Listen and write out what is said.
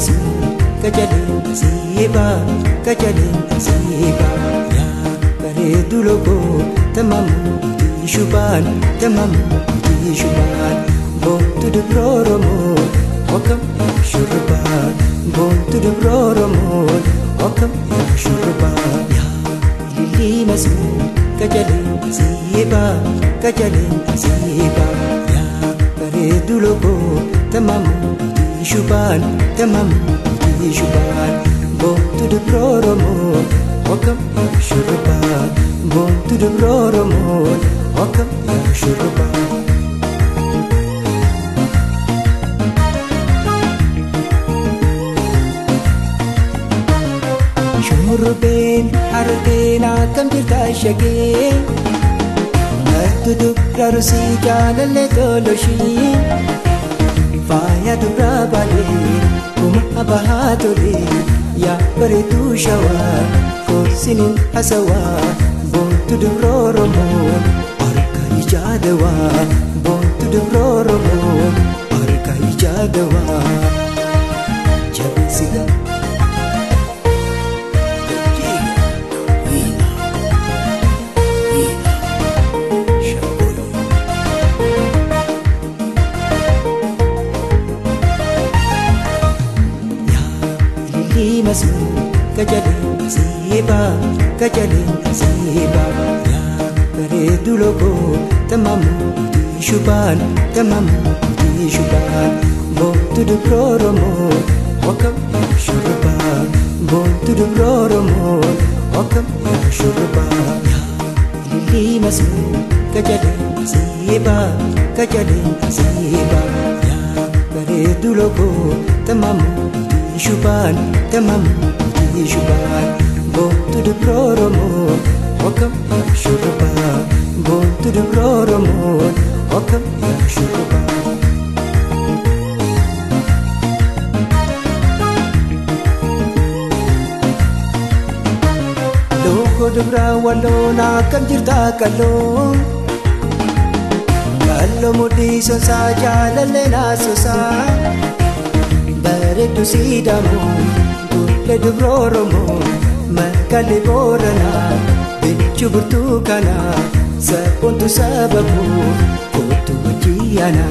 masmu kajalin siba ya bareedu logo tamamu tishuban bontu dubroromo wakam shurba bontu dubroromo wakam shurba ya lili masmu kajalin siba ya bareedu logo tamamu tishuban bontu dubroromo wakam shurba bontu dubroromo wakam shurba shurben hartena kam jirta shage martu dubra rusi jalalle toloshi faya dubra bale kuma bahatore ya bareedu shawa sinin hasawa bontu dubroromo arka ijadawa bontu dubroromo arka ijadawa jabisiga masmu kajalin siba ya bareedu logo tamamu tishuban bontu dubroromo wakam shurba bontu dubroromo wakam shurba ya lili masmu kajalin siba ya bareedu logo tamamu tishuban bontu dubroromo wakam shurba bontu dubroromo wakam shurba loko dubra walona kam jirta kallo mudi sosa jalalle na sosa bareedu sidamu le dubroromo makale borana bichu burtukana sabontu sababu kotu jiana